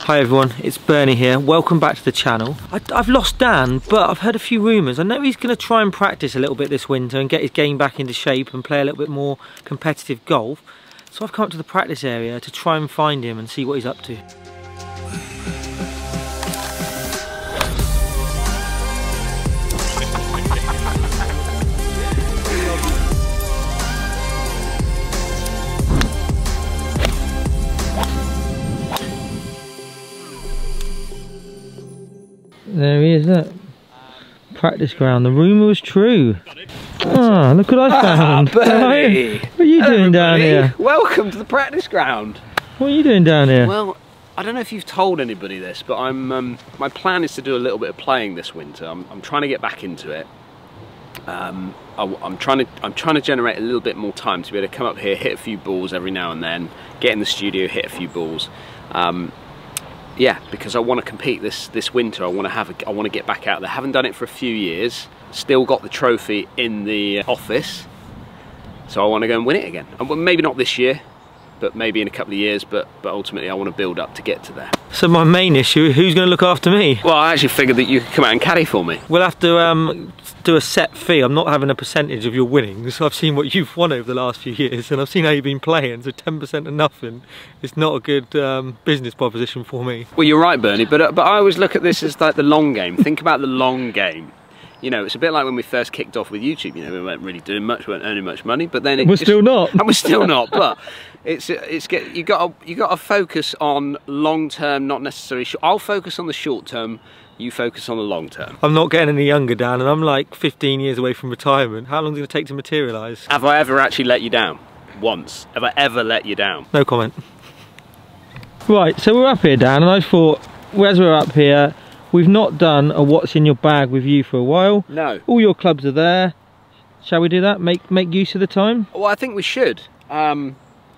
Hi everyone, it's Bernie here. Welcome back to the channel. I've lost Dan, but I've heard a few rumours. I know he's going to try and practice a little bit this winter and get his game back into shape and play a little bit more competitive golf. So I've come up to the practice area to try and find him and see what he's up to. There he is, look. Practice ground. The rumour was true. Ah, look what I found. Bernie! What are you doing down here? Welcome to the practice ground. What are you doing down here? Well, I don't know if you've told anybody this, but my plan is to do a little bit of playing this winter. I'm trying to get back into it. I'm trying to generate a little bit more time to be able to come up here, hit a few balls every now and then, get in the studio, hit a few balls. Yeah, because I want to compete this winter. I want to get back out there. Haven't done it for a few years. Still got the trophy in the office, so I want to go and win it again. And maybe not this year, but maybe in a couple of years. But ultimately, I want to build up to get to there. So my main issue: who's going to look after me? Well, I actually figured that you could come out and caddy for me. We'll have to do a set fee. I'm not having a percentage of your winnings. I've seen what you've won over the last few years, and I've seen how you've been playing. So 10% of nothing is not a good business proposition for me. Well, you're right, Bernie. But I always look at this as like the long game. Think about the long game. You know, it's a bit like when we first kicked off with YouTube. You know, we weren't really doing much, we weren't earning much money, but then we're still not, and we're still not. But you got to focus on long term, not necessarily short. I'll focus on the short term. You focus on the long term. I'm not getting any younger, Dan, and I'm like 15 years away from retirement. How long is it going to take to materialise? Have I ever actually let you down? Once. Have I ever let you down? No comment. Right, so we're up here, Dan, and I thought, as we're up here, we've not done a what's in your bag with you for a while. No. All your clubs are there. Shall we do that? Make use of the time? Well, I think we should.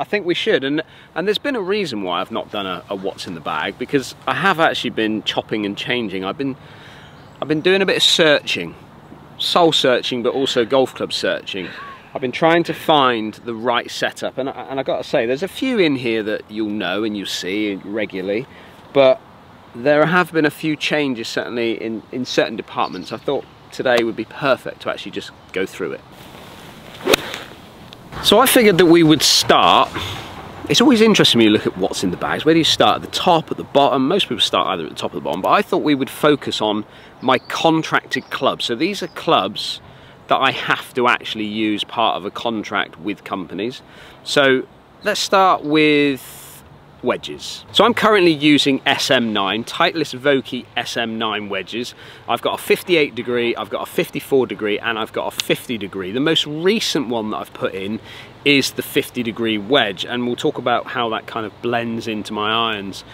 I think we should, and there's been a reason why I've not done a what's in the bag, because I have actually been chopping and changing. I've been doing a bit of searching, soul searching, but also golf club searching. I've been trying to find the right setup, and I got to say, there's a few in here that you'll know and you see regularly, but there have been a few changes certainly in certain departments. I thought today would be perfect to actually just go through it. So I figured that we would start. It's always interesting when you look at what's in the bags. Where do you start? At the top, at the bottom? Most people start either at the top or the bottom, but I thought we would focus on my contracted clubs. So these are clubs that I have to actually use part of a contract with companies. So let's start with wedges. So I'm currently using SM9, Titleist Vokey SM9 wedges. I've got a 58 degree, I've got a 54 degree, and I've got a 50 degree. The most recent one that I've put in is the 50 degree wedge, and we'll talk about how that kind of blends into my irons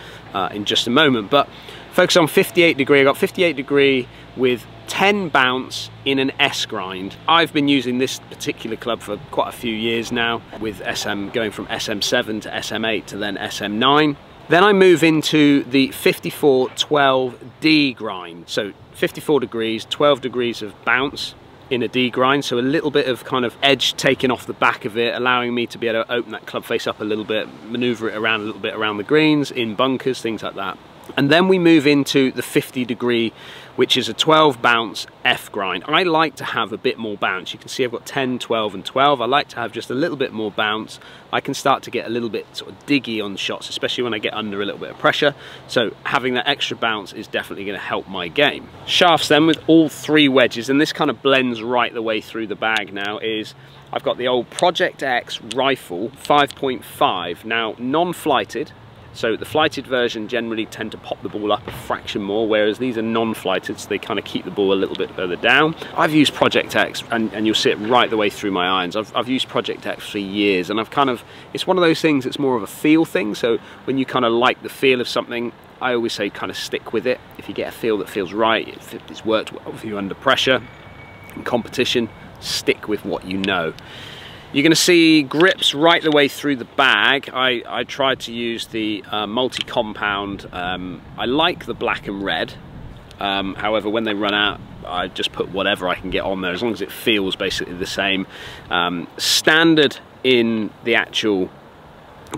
in just a moment. But focus on 58 degree. I got 58 degree with 10 bounce in an S grind. I've been using this particular club for quite a few years now, with SM going from SM7 to SM8 to then SM9. Then I move into the 54 12 D grind. So 54 degrees, 12 degrees of bounce in a D grind, so a little bit of kind of edge taken off the back of it, allowing me to be able to open that club face up a little bit, maneuver it around a little bit around the greens, in bunkers, things like that. And then we move into the 50 degree, which is a 12 bounce F grind. I like to have a bit more bounce. You can see I've got 10, 12 and 12. I like to have just a little bit more bounce. I can start to get a little bit sort of diggy on shots, especially when I get under a little bit of pressure. So having that extra bounce is definitely going to help my game. Shafts then with all three wedges, and this kind of blends right the way through the bag now, is I've got the old Project X rifle 5.5, now non-flighted. So the flighted version generally tend to pop the ball up a fraction more, whereas these are non-flighted, so they kind of keep the ball a little bit further down. I've used Project X, and you'll see it right the way through my irons. I've used Project X for years, and it's one of those things that's more of a feel thing. So when you kind of like the feel of something, I always say kind of stick with it. If you get a feel that feels right, if it's worked well for you under pressure, in competition, stick with what you know. You're going to see grips right the way through the bag. I tried to use the multi-compound. I like the black and red. However, when they run out, I just put whatever I can get on there, as long as it feels basically the same. Standard in the actual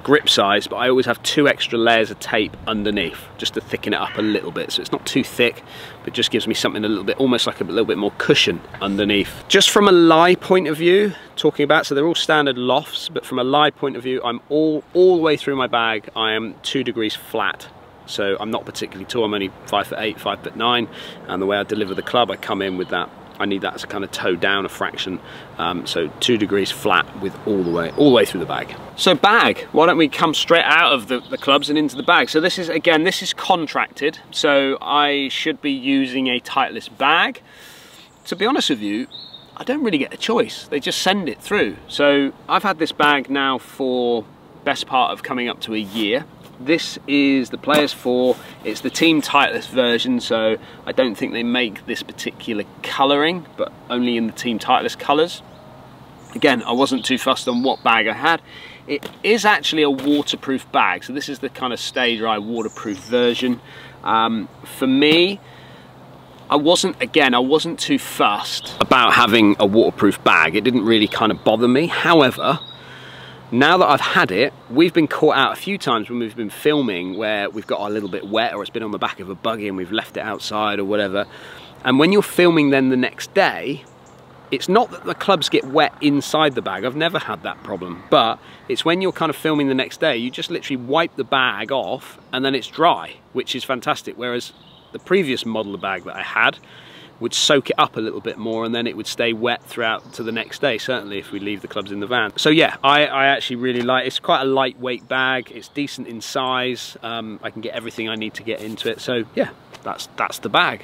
grip size, but I always have 2 extra layers of tape underneath just to thicken it up a little bit, so it's not too thick, but just gives me something a little bit, almost like a little bit more cushion underneath. Just from a lie point of view, talking about, so they're all standard lofts, but from a lie point of view, I'm all the way through my bag, I am 2 degrees flat. So I'm not particularly tall, I'm only 5'8", 5'9", and the way I deliver the club, I come in with that. I need that to kind of toe down a fraction, so 2 degrees flat with all the way through the bag. So bag, why don't we come straight out of the clubs and into the bag? So this is, again, this is contracted, so I should be using a Titleist bag. To be honest with you, I don't really get a choice. They just send it through. So I've had this bag now for best part of coming up to a year. This is the Players 4, it's the Team Titleist version, so I don't think they make this particular colouring, but only in the Team Titleist colours. Again, I wasn't too fussed on what bag I had. It is actually a waterproof bag, so this is the kind of stage ride waterproof version. For me, I wasn't too fussed about having a waterproof bag. It didn't really kind of bother me. However, now that I've had it, we've been caught out a few times when we've been filming where we've got a little bit wet, or it's been on the back of a buggy and we've left it outside or whatever. And when you're filming then the next day, it's not that the clubs get wet inside the bag. I've never had that problem, but it's when you're kind of filming the next day, you just literally wipe the bag off and then it's dry, which is fantastic. Whereas the previous model of bag that I had would soak it up a little bit more and then it would stay wet throughout to the next day, certainly if we leave the clubs in the van. So yeah, I actually really like it. It's quite a lightweight bag, it's decent in size, I can get everything I need to get into it. So yeah, that's the bag.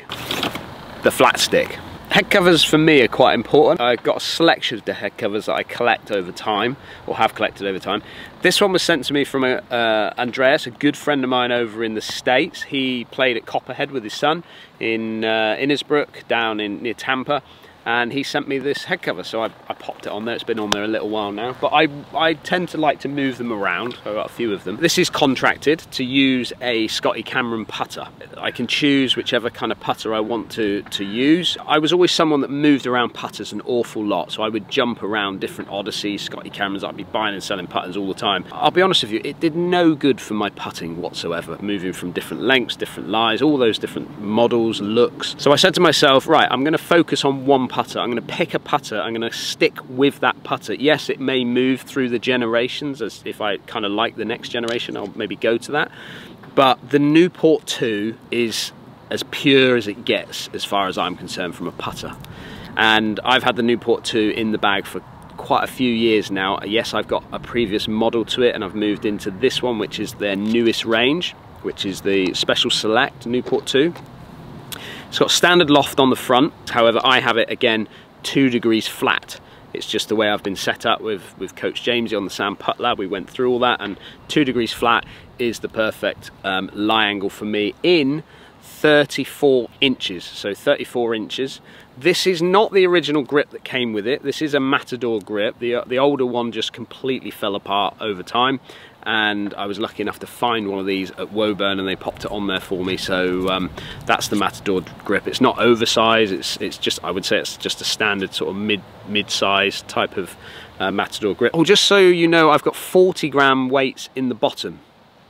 The flat stick. Head covers for me are quite important. I've got a selection of the head covers that I collect over time, or have collected over time. This one was sent to me from Andreas, a good friend of mine over in the States. He played at Copperhead with his son in Innisbrook, down near Tampa, and he sent me this head cover, so I popped it on there. It's been on there a little while now, but I tend to like to move them around. I've got a few of them. This is contracted to use a Scotty Cameron putter. I can choose whichever kind of putter I want to use. I was always someone that moved around putters an awful lot, so I would jump around different Odysseys, Scotty Camerons. I'd be buying and selling putters all the time. I'll be honest with you, it did no good for my putting whatsoever, moving from different lengths, different lies, all those different models, looks. So I said to myself, right, I'm going to focus on one putter. I'm going to pick a putter, I'm going to stick with that putter. Yes, it may move through the generations, as if I kind of like the next generation, I'll maybe go to that. But the Newport 2 is as pure as it gets as far as I'm concerned from a putter. And I've had the Newport 2 in the bag for quite a few years now. Yes, I've got a previous model to it and I've moved into this one, which is their newest range, which is the Special Select Newport 2. It's got standard loft on the front, however I have it again 2 degrees flat. It's just the way I've been set up with Coach Jamesy on the Sam Putt Lab. We went through all that, and 2 degrees flat is the perfect lie angle for me in 34 inches, so 34 inches. This is not the original grip that came with it. This is a Matador grip. The older one just completely fell apart over time, and I was lucky enough to find one of these at Woburn and they popped it on there for me. So that's the Matador grip. It's not oversized, it's just, I would say it's just a standard sort of mid-size type of Matador grip. Oh, just so you know, I've got 40-gram weights in the bottom.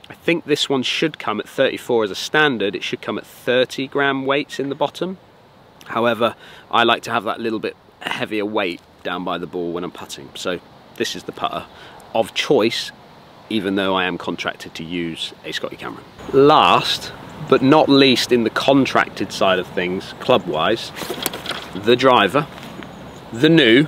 I think this one should come at 34 as a standard. It should come at 30-gram weights in the bottom. However, I like to have that little bit heavier weight down by the ball when I'm putting. So this is the putter of choice, even though I am contracted to use a Scotty Cameron. Last but not least in the contracted side of things, club-wise, the driver, the new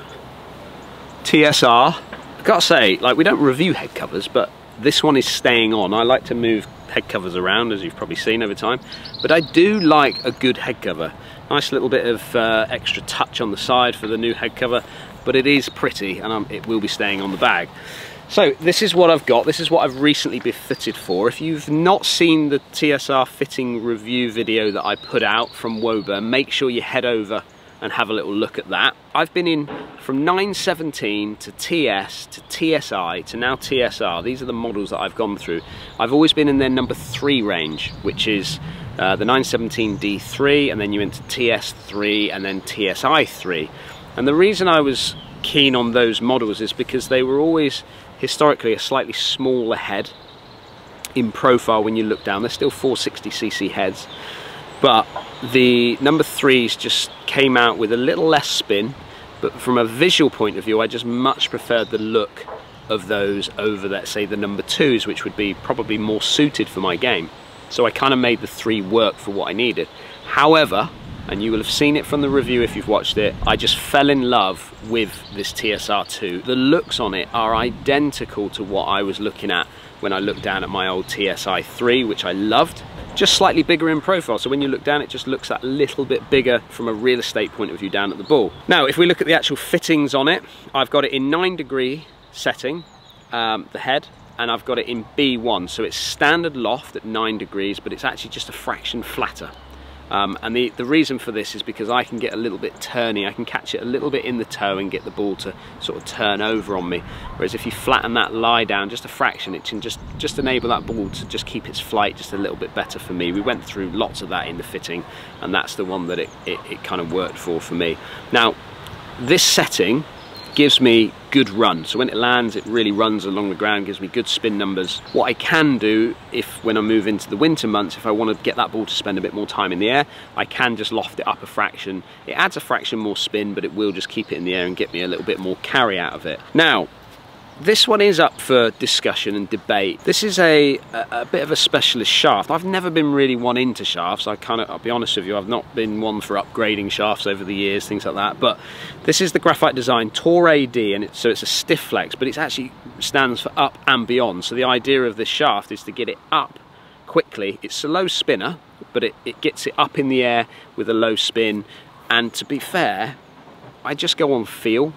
TSR. I've got to say, like, we don't review head covers, but this one is staying on. I like to move head covers around, as you've probably seen over time, but I do like a good head cover. Nice little bit of extra touch on the side for the new head cover, but it is pretty, and it will be staying on the bag. So this is what I've got. This is what I've recently been fitted for. If you've not seen the TSR fitting review video that I put out from Woburn, make sure you head over and have a little look at that. I've been in from 917 to TS to TSI to now TSR. These are the models that I've gone through. I've always been in their number 3 range, which is the 917 D3, and then you into TS3 and then TSI3. And the reason I was keen on those models is because they were always historically a slightly smaller head in profile when you look down. They're still 460cc heads, but the number 3s just came out with a little less spin, but from a visual point of view I just much preferred the look of those over, let's say, the number 2s, which would be probably more suited for my game. So I kind of made the 3 work for what I needed. However, and you will have seen it from the review if you've watched it, I just fell in love with this TSR2. The looks on it are identical to what I was looking at when I looked down at my old TSI3, which I loved. Just slightly bigger in profile, so when you look down it just looks that little bit bigger from a real estate point of view down at the ball. Now if we look at the actual fittings on it, I've got it in 9-degree setting, the head, and I've got it in B1, so it's standard loft at 9 degrees, but it's actually just a fraction flatter. And the reason for this is because I can get a little bit turny, I can catch it a little bit in the toe and get the ball to sort of turn over on me. Whereas if you flatten that lie down just a fraction, it can just enable that ball to just keep its flight just a little bit better for me. We went through lots of that in the fitting, and that's the one that it kind of worked for me. Now, this setting gives me good run, so when it lands it really runs along the ground, gives me good spin numbers. What I can do, when I move into the winter months, if I want to get that ball to spend a bit more time in the air, I can just loft it up a fraction. It adds a fraction more spin, but it will just keep it in the air and get me a little bit more carry out of it. Now, this one is up for discussion and debate. This is a bit of a specialist shaft. I've never been really one into shafts. I'll be honest with you, I've not been one for upgrading shafts over the years, things like that. But this is the Graphite Design Tour AD, and so it's a stiff flex, but it actually stands for up and beyond. So the idea of this shaft is to get it up quickly. It's a low spinner, but it gets it up in the air with a low spin. And to be fair, I just go on feel.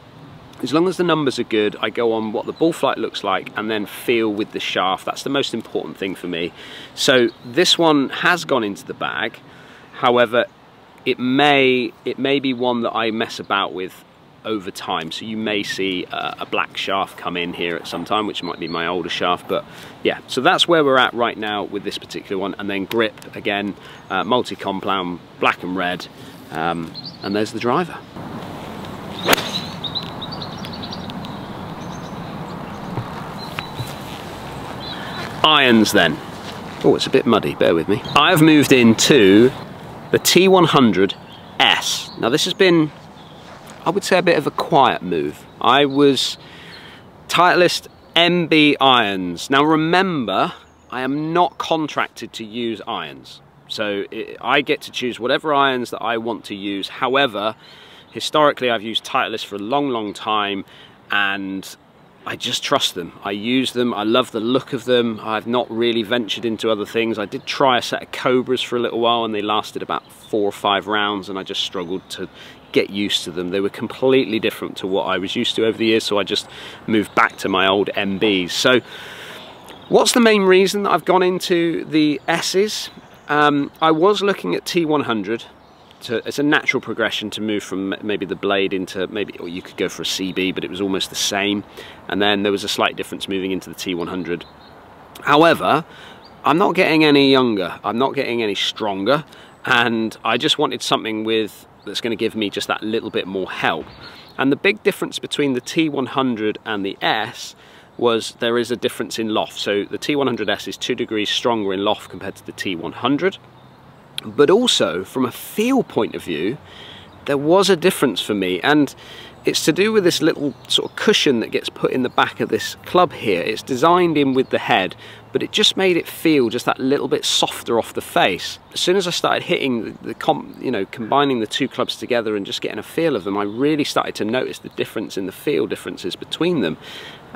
As long as the numbers are good, I go on what the ball flight looks like and then feel with the shaft. That's the most important thing for me. So this one has gone into the bag. However, it may be one that I mess about with over time. So you may see a black shaft come in here at some time, which might be my older shaft. But yeah, so that's where we're at right now with this particular one. And then grip, again, multi-compound, black and red. And there's the driver. Irons then. Oh, it's a bit muddy, bear with me. I've moved into the T100S. Now this has been, I would say, a bit of a quiet move. I was Titleist Mb Irons. Now remember, I am not contracted to use irons. So I get to choose whatever irons that I want to use. However, historically I've used Titleist for a long time, and I just trust them. I use them. I love the look of them. I've not really ventured into other things. I did try a set of Cobras for a little while, and they lasted about 4 or 5 rounds, and I just struggled to get used to them. They were completely different to what I was used to over the years, so I just moved back to my old MBs. So what's the main reason that I've gone into the S's? I was looking at T100. It's a natural progression to move from maybe the blade into or you could go for a CB, but it was almost the same. And then there was a slight difference moving into the T100. However, I'm not getting any younger, I'm not getting any stronger, and I just wanted something that's going to give me just that little bit more help. And the big difference between the T100 and the S was there is a difference in loft. So the T100S is 2 degrees stronger in loft compared to the T100. But also, from a feel point of view, there was a difference for me, and it's to do with this little sort of cushion that gets put in the back of this club here. It's designed in with the head, but it just made it feel just that little bit softer off the face. As soon as I started hitting combining the 2 clubs together and just getting a feel of them, I really started to notice the difference in the feel differences between them.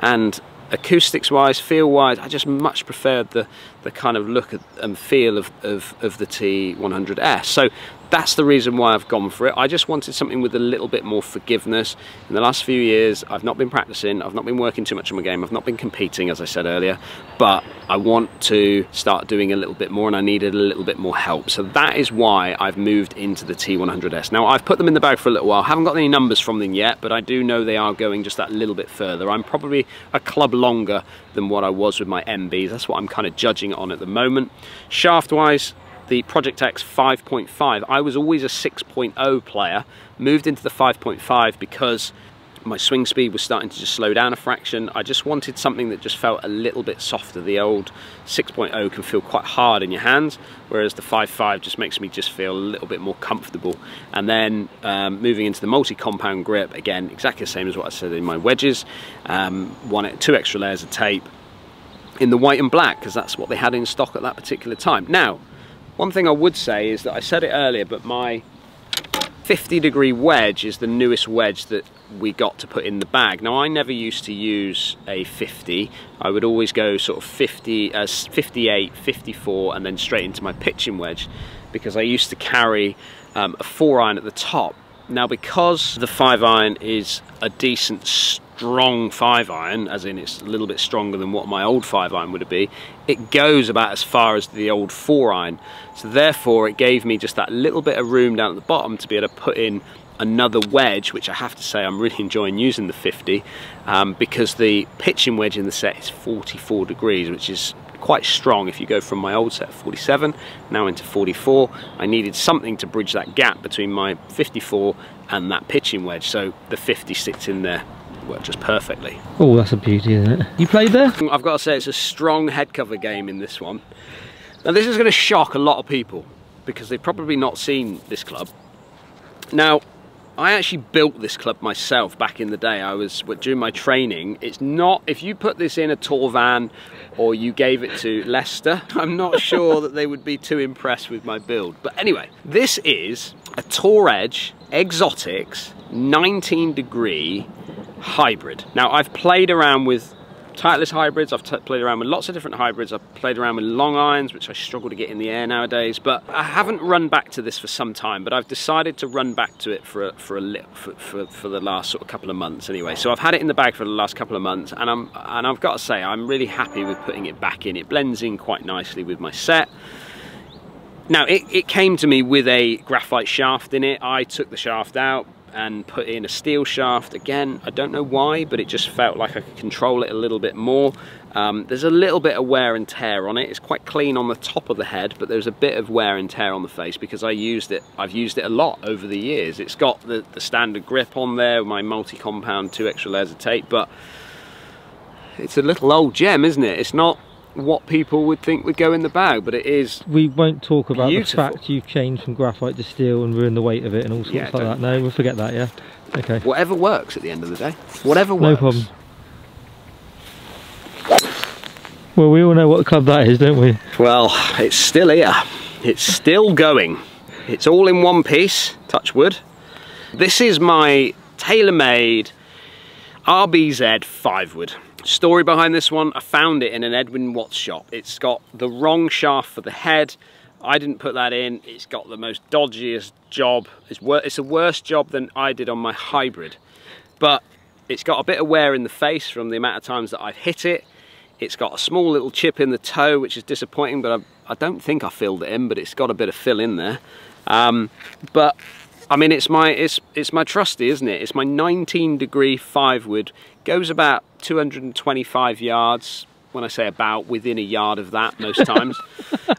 And acoustics wise, feel wise, I just much preferred the kind of look and feel of the T100S. So that's the reason why I've gone for it. I just wanted something with a little bit more forgiveness. In the last few years, I've not been practicing, I've not been working too much on my game, I've not been competing, as I said earlier, but I want to start doing a little bit more, and I needed a little bit more help. So that is why I've moved into the T100S. Now, I've put them in the bag for a little while, haven't got any numbers from them yet, but I do know they are going just that little bit further. I'm probably a club longer than what I was with my MBs. That's what I'm kind of judging it on at the moment. Shaft wise, the Project X 5.5. I was always a 6.0 player, moved into the 5.5 because My swing speed was starting to just slow down a fraction. I just wanted something that just felt a little bit softer. The old 6.0 can feel quite hard in your hands, whereas the 5.5 just makes me just feel a little bit more comfortable. And then moving into the multi-compound grip, again, exactly the same as what I said in my wedges. 2 extra layers of tape in the white and black, because that's what they had in stock at that particular time. Now, one thing I would say is that I said it earlier, but my 50-degree wedge is the newest wedge that we got to put in the bag. Now, I never used to use a 50. I would always go sort of 58, 54, and then straight into my pitching wedge, because I used to carry a 4-iron at the top. Now, because the 5-iron is a decent strong 5-iron, as in it's a little bit stronger than what my old 5-iron would be, it goes about as far as the old 4-iron. So therefore it gave me just that little bit of room down at the bottom to be able to put in another wedge, which I have to say I'm really enjoying using the 50, because the pitching wedge in the set is 44 degrees, which is quite strong. If you go from my old set of 47 now into 44, I needed something to bridge that gap between my 54 and that pitching wedge, so the 50 sits in there worked just perfectly. Oh, that's a beauty, isn't it? You played there? I've got to say it's a strong head cover game in this one. Now this is going to shock a lot of people because they've probably not seen this club. Now, I actually built this club myself back in the day. I was doing my training. It's not, if you put this in a tour van or you gave it to Leicester, I'm not sure that they would be too impressed with my build. But anyway, this is a Tour Edge Exotics 19-degree hybrid. Now, I've played around with Titleist hybrids, I've played around with lots of different hybrids, I've played around with long irons, which I struggle to get in the air nowadays, but I haven't run back to this for some time, but I've decided to run back to it for the last sort of couple of months anyway. So I've had it in the bag for the last couple of months, and I've got to say, I'm really happy with putting it back in. It blends in quite nicely with my set. Now, it came to me with a graphite shaft in it. I took the shaft out and put in a steel shaft. Again, I don't know why, but it just felt like I could control it a little bit more. There's a little bit of wear and tear on it. It's quite clean on the top of the head, but there's a bit of wear and tear on the face because I've used it a lot over the years. It's got the standard grip on there, my multi-compound 2 extra layers of tape, but it's a little old gem, isn't it? It's not what people would think would go in the bag, but it is. We won't talk about beautiful. The fact you've changed from graphite to steel and ruined the weight of it and all sorts like that. No, we'll forget that, yeah? Okay. Whatever works at the end of the day. Whatever works. No problem. Well, we all know what club that is, don't we? Well, it's still here. It's still going. It's all in one piece, touch wood. This is my TaylorMade RBZ 5-wood. Story behind this one, I found it in an Edwin Watts shop. It's got the wrong shaft for the head. I didn't put that in. It's got the most dodgiest job. It's a worse job than I did on my hybrid. But it's got a bit of wear in the face from the amount of times that I've hit it. It's got a small little chip in the toe, which is disappointing, but I don't think I filled it in, but it's got a bit of fill in there. But I mean, it's my trusty, isn't it? It's my 19-degree 5-wood. Goes about 225 yards. When I say about, within a yard of that most times.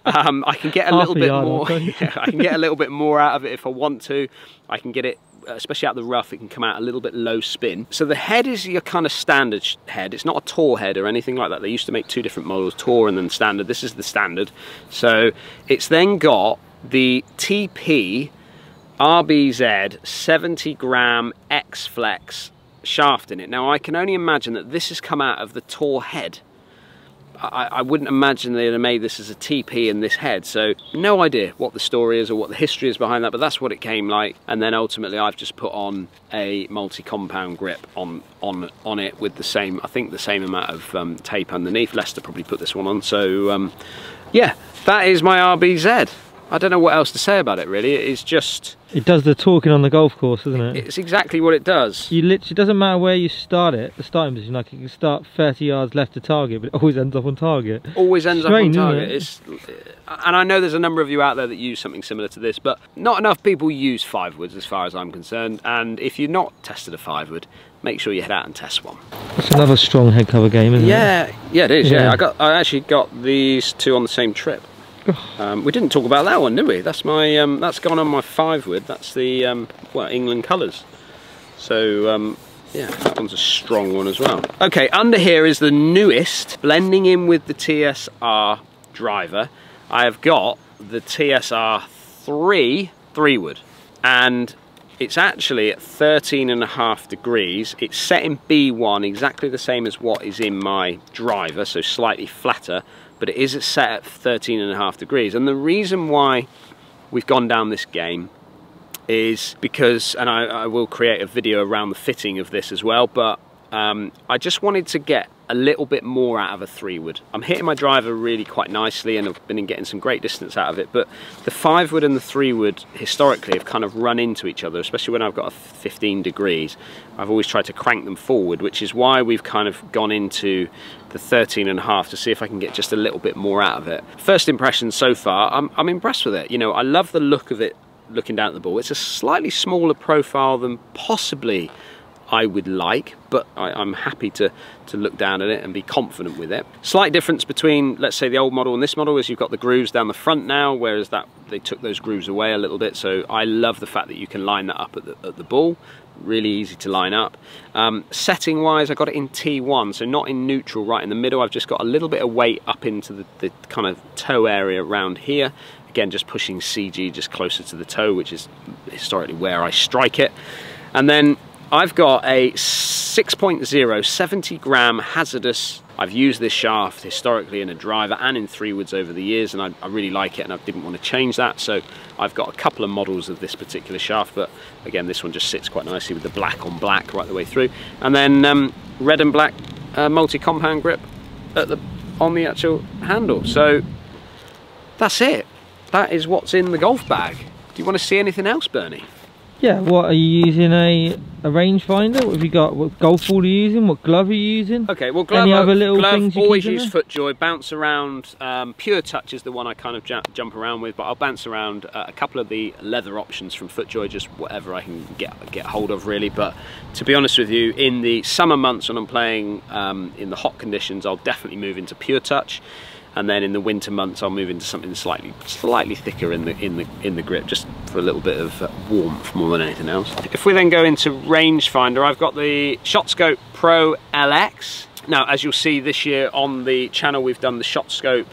I can get a little bit more. Yeah, I can get a little bit more out of it if I want to. I can get it, especially out the rough, it can come out a little bit low spin. So the head is your kind of standard head. It's not a Tour head or anything like that. They used to make 2 different models, Tour and then standard. This is the standard. So it's then got the TP RBZ 70-gram X-Flex shaft in it. Now, I can only imagine that this has come out of the Tour head. I wouldn't imagine they'd have made this as a TP in this head, so no idea what the story is or what the history is behind that, but that's what it came like. And then ultimately I've just put on a multi-compound grip on it with the same, I think the same amount of tape underneath. Leicester probably put this one on, so yeah, that is my RBZ. I don't know what else to say about it really. It's just, it does the talking on the golf course, doesn't it? It's exactly what it does. You literally, it doesn't matter where you start it, the starting position, like you can start 30 yards left to target, but it always ends up on target. Always ends up on target. It's, and I know there's a number of you out there that use something similar to this, but not enough people use 5-woods as far as I'm concerned, and if you've not tested a 5-wood, make sure you head out and test one. It's another strong head cover game, isn't it? Yeah, it is, yeah. I actually got these 2 on the same trip. We didn't talk about that one, did we? That's my that's gone on my 5-wood. That's the well, England colours. So Yeah, that one's a strong one as well. Okay, under here is the newest, blending in with the TSR driver. I have got the TSR 3-wood, and it's actually at 13.5 degrees. It's set in B1, exactly the same as what is in my driver, so slightly flatter, but it is set at 13.5 degrees. And the reason why we've gone down this game is because, and I will create a video around the fitting of this as well, but I just wanted to get a little bit more out of a 3-wood. I'm hitting my driver really quite nicely and I've been getting some great distance out of it, but the 5-wood and the 3-wood historically have kind of run into each other, especially when I've got a 15 degrees. I've always tried to crank them forward, which is why we've kind of gone into the 13.5 to see if I can get just a little bit more out of it. First impressions so far, I'm impressed with it. You know, I love the look of it looking down at the ball. It's a slightly smaller profile than possibly I would like, but I'm happy to look down at it and be confident with it. Slight difference between, let's say, the old model and this model is you've got the grooves down the front now, whereas they took those grooves away a little bit. So I love the fact that you can line that up at the ball. Really easy to line up. Setting wise, I got it in T1, so not in neutral, right in the middle. I've just got a little bit of weight up into the kind of toe area around here. Again, just pushing CG just closer to the toe, which is historically where I strike it. And then I've got a 6.0 70-gram hazardous. I've used this shaft historically in a driver and in 3-woods over the years, and I really like it, and I didn't want to change that, so I've got a couple of models of this particular shaft, but again, this one just sits quite nicely with the black on black right the way through. And then red and black multi-compound grip on the actual handle. So that's it. That is what's in the golf bag. Do you want to see anything else, Bernie? Yeah, what are you using? A rangefinder? What have you got? What golf ball are you using? What glove are you using? Okay, well, glove. Any other little things you always use FootJoy. Bounce around. Pure Touch is the one I kind of jump around with, but I'll bounce around a couple of the leather options from FootJoy, just whatever I can get hold of, really. But to be honest with you, in the summer months when I'm playing in the hot conditions, I'll definitely move into Pure Touch. And then in the winter months, I'll move into something slightly thicker in the grip, just for a little bit of warmth more than anything else. If we then go into rangefinder, I've got the ShotScope Pro LX. Now, as you'll see this year on the channel, we've done the ShotScope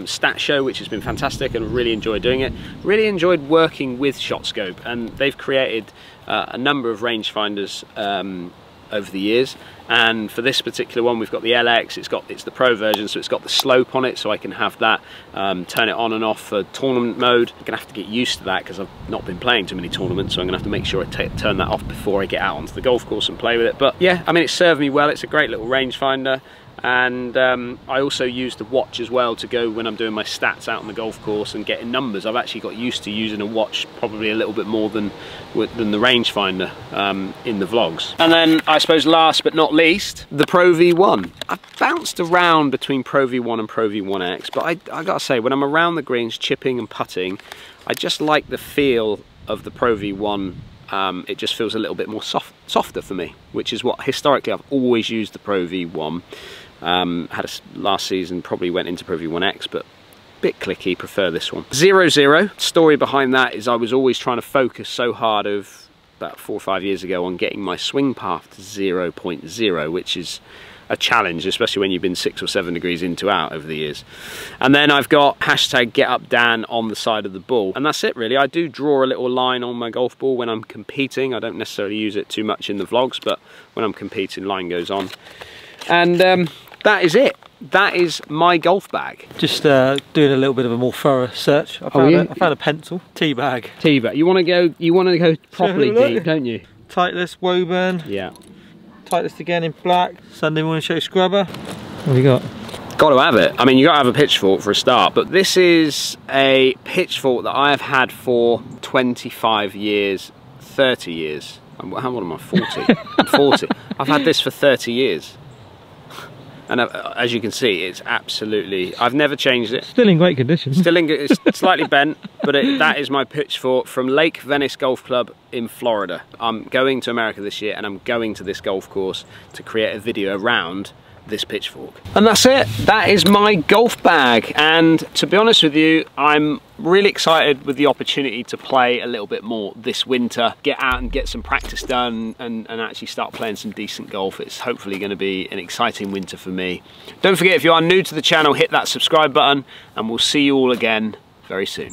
stat show, which has been fantastic, and really enjoyed doing it. Really enjoyed working with ShotScope, and they've created a number of rangefinders over the years, and for this particular one we've got the LX. It's the Pro version, so it's got the slope on it, so I can have that turn it on and off for tournament mode. I'm gonna have to get used to that because I've not been playing too many tournaments, so I'm gonna have to make sure I turn that off before I get out onto the golf course and play with it. But yeah, I mean, it served me well. It's a great little rangefinder, and I also use the watch as well to go when I'm doing my stats out on the golf course and getting numbers. I've actually got used to using a watch probably a little bit more than the rangefinder in the vlogs. And then I suppose last but not least, the Pro V1. I've bounced around between Pro V1 and Pro V1X, but I gotta say, when I'm around the greens chipping and putting, I just like the feel of the Pro V1. It just feels a little bit more softer for me, which is what historically I've always used the Pro V1. Last season probably went into Pro V1X, but bit clicky, prefer this one. 0.0. Story behind that is I was always trying to focus so hard about 4 or 5 years ago on getting my swing path to 0.0, which is a challenge, especially when you've been 6 or 7 degrees in to out over the years. And then I've got #GetUpDan on the side of the ball, and that's it really. I do draw a little line on my golf ball when I'm competing. I don't necessarily use it too much in the vlogs, but when I'm competing, line goes on. And that is it. That is my golf bag. Just doing a little bit of a more thorough search. I found a pencil, tea bag. Tea bag. You want to go properly deep, don't you? Titleist Woburn. Yeah. Titleist again in black. Sunday morning show scrubber. What have you got? Got to have it. I mean, you got to have a Pitchfork for a start, but this is a Pitchfork that I have had for 25 years, 30 years. How old am I? 40. I'm 40. I've had this for 30 years. And as you can see, it's absolutely, I've never changed it. Still in great condition. Still in good, it's slightly bent, but that is my Pitchfork from Lake Venice Golf Club in Florida. I'm going to America this year, and I'm going to this golf course to create a video around this Pitchfork. And that's it. That is my golf bag. And to be honest with you, I'm really excited with the opportunity to play a little bit more this winter, get out and get some practice done and actually start playing some decent golf. It's hopefully going to be an exciting winter for me. Don't forget, if you are new to the channel, hit that subscribe button and we'll see you all again very soon.